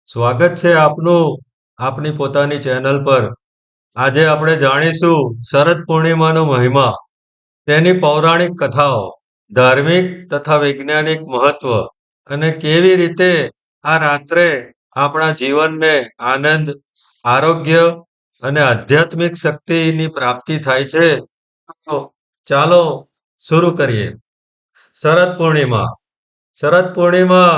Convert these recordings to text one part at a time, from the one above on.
સ્વાગત છે આપનું આપની પોતાની ચેનલ પર. આજે આપણે જાણીશું શરદ પૂર્ણિમાનો મહિમા, તેની પૌરાણિક કથાઓ, ધાર્મિક તથા વૈજ્ઞાનિક મહત્વ અને કેવી રીતે આ રાત્રે આપણા જીવનને આનંદ, આરોગ્ય અને આધ્યાત્મિક શક્તિની પ્રાપ્તિ થાય છે. તો ચાલો શરૂ કરીએ. શરદ પૂર્ણિમા. શરદ પૂર્ણિમા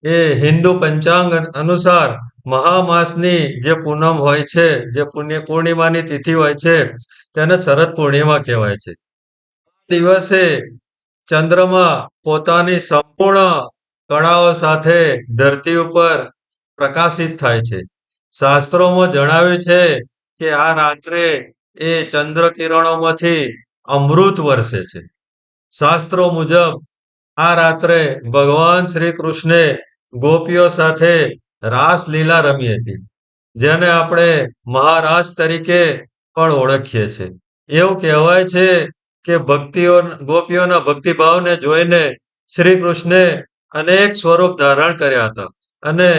એ હિન્દુ પંચાંગ અનુસાર મહામાસની જે પૂનમ હોય છે, જે પૂર્ણિમાની તિથિ હોય છે, તેને શરદ પૂર્ણિમા કહેવાય છે. દિવસે ચંદ્રમા પોતાની સંપૂર્ણ કળાઓ સાથે ધરતી ઉપર પ્રકાશિત થાય છે. શાસ્ત્રોમાં જણાવ્યું છે કે આ રાત્રે એ ચંદ્ર કિરણોમાંથી અમૃત વરસે છે. શાસ્ત્રો મુજબ આ રાત્રે ભગવાન શ્રી કૃષ્ણે ગોપીઓ સાથે રાસલીલા રમી હતી, જેને આપણે મહારાસ તરીકે પણ ઓળખીએ છીએ. એવું કહેવાય છે કે ગોપીઓના ભક્તિભાવને જોઈને શ્રી કૃષ્ણે અનેક સ્વરૂપ ધારણ કર્યા હતા અને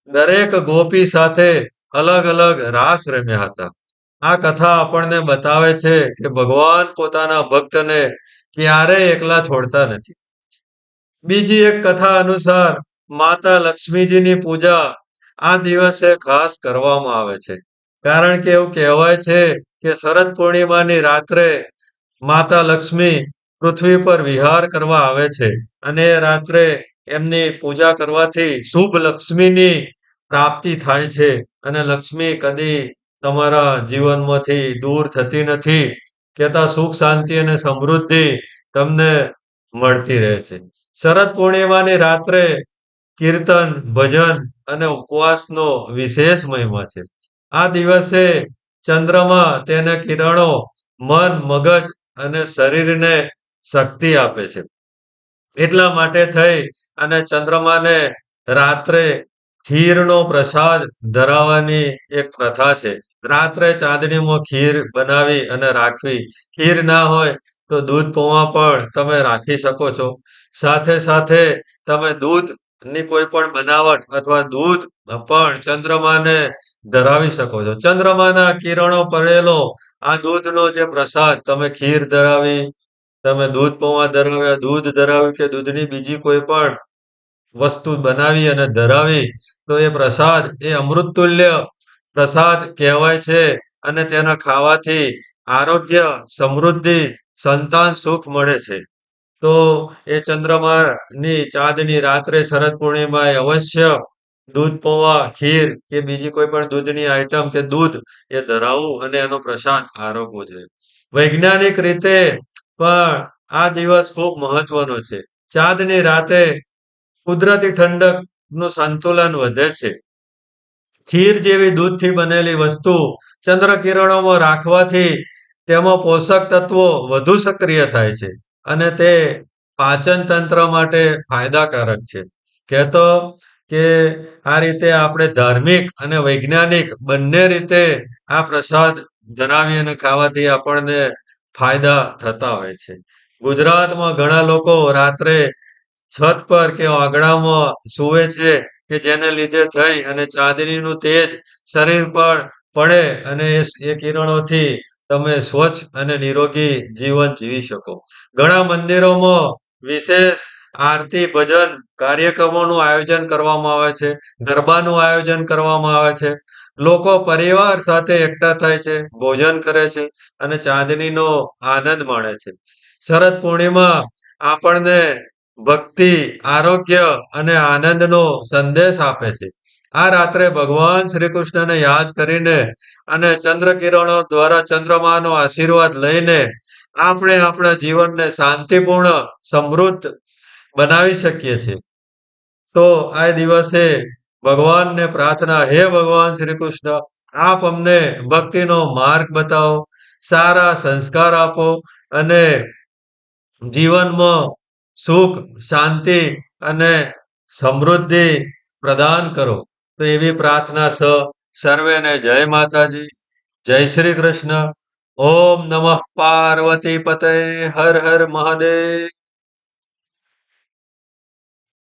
દરેક ગોપી સાથે અલગ અલગ રાસ રમ્યા હતા. આ કથા આપણને બતાવે છે કે ભગવાન પોતાના ભક્તને ક્યારેય એકલા છોડતા નથી. બીજી એક કથા અનુસાર માતા લક્ષ્મીજીની પૂજા આ દિવસે ખાસ કરવામાં આવે છે. કારણ કે એવું કહેવાય છે કે શરદ પૂર્ણિમાની રાત્રે માતા લક્ષ્મી પૃથ્વી પર વિહાર કરવા આવે છે અને એ રાત્રે એમની પૂજા કરવાથી શુભ લક્ષ્મીની પ્રાપ્તિ થાય છે અને લક્ષ્મી કદી તમારા જીવનમાંથી દૂર થતી નથી. કહેતા સુખ, શાંતિ અને સમૃદ્ધિ તમને મળતી રહે છે. શરદ પૂર્ણિમાની રાત્રે કીર્તન, ભજન અને ઉપવાસનો વિશેષ મહિમા છે. આ દિવસે ચંદ્રમાં તેના કિરણો મન, મગજ અને શરીરને શક્તિ આપે છે. એટલા માટે થઈ અને ચંદ્રમાને રાત્રે ખીરનો પ્રસાદ ધરાવવાની એક પ્રથા છે. રાત્રે ચાંદનીમાં ખીર બનાવી અને રાખવી. ખીર ના હોય તો દૂધ પૌવા પણ તમે રાખી શકો છો. સાથે સાથે તમે દૂધની કોઈ પણ બનાવટ અથવા દૂધ પણ ચંદ્રમાને ધરાવી શકો છો. ચંદ્રમાના કિરણો પડેલો આ દૂધનો જે પ્રસાદ તમે ખીર ધરાવી, તમે દૂધ પૌવા ધરાવ્યા, દૂધ ધરાવ્યું કે દૂધની બીજી કોઈ પણ વસ્તુ બનાવી અને ધરાવી, તો એ પ્રસાદ એ અમૃતતુલ્ય પ્રસાદ કહેવાય છે અને તેના ખાવાથી આરોગ્ય, સમૃદ્ધિ, સંતાન સુખ મળે છે. તો એ ચંદ્રમાની ચાંદની રાત્રે શરદ પૂર્ણિમાએ અવશ્ય દૂધ પૌવા, ખીર કે બીજી કોઈ પણ દૂધની આઈટમ કે દૂધ એ ધરાવવું અને એનો પ્રસાદ આરોગવો જોઈએ. વૈજ્ઞાનિક રીતે પણ આ દિવસ ખૂબ મહત્વનો છે. ચાંદની રાતે કુદરતી ઠંડકનું સંતુલન વધે છે. ખીર જેવી દૂધથી બનેલી વસ્તુ ચંદ્ર કિરણોમાં રાખવાથી તેમાં પોષક તત્વો વધુ સક્રિય થાય છે અને તે પાચન તંત્ર માટે ફાયદાકારક છે. કહેતો કે આ રીતે આપણે ધાર્મિક અને વૈજ્ઞાનિક બંને રીતે આ પ્રસાદ ધરાવી અને ખાવાથી આપણને ફાયદા થતા હોય છે. ગુજરાતમાં ઘણા લોકો રાત્રે છત પર કે આંગણામાં સૂવે છે કે જેને લીધે થઈ અને ચાંદનીનું તેજ શરીર પર પડે અને એ કિરણોથી તમે સ્વચ્છ અને નિરોગી જીવન જીવી શકો. ઘણા મંદિરોમાં વિશેષ આરતી, ભજન કાર્યક્રમોનું આયોજન કરવામાં આવે છે. ગરબાનું આયોજન કરવામાં આવે છે. લોકો પરિવાર સાથે એકઠા થાય છે, ભોજન કરે છે અને ચાંદનીનો આનંદ માણે છે. શરદ પૂર્ણિમા આપણને ભક્તિ, આરોગ્ય અને આનંદનો સંદેશ આપે છે. આ રાત્રે ભગવાન શ્રી કૃષ્ણને યાદ કરીને અને ચંદ્ર કિરણો દ્વારા ચંદ્રમાનો આશીર્વાદ લઈને આપણે આપણા જીવનને શાંતિપૂર્ણ, સમૃદ્ધ બનાવી શકીએ છીએ. તો આ દિવસે ભગવાનને પ્રાર્થના, હે ભગવાન શ્રી કૃષ્ણ, આપ અમને ભક્તિનો માર્ગ બતાવો, સારા સંસ્કાર આપો અને જીવનમાં સુખ, શાંતિ અને સમૃદ્ધિ પ્રદાન કરો. તો એવી પ્રાર્થના સર્વેને જય માતાજી, જય શ્રી કૃષ્ણ. ઓમ નમઃ પાર્વતી પતય, હર હર મહાદેવ.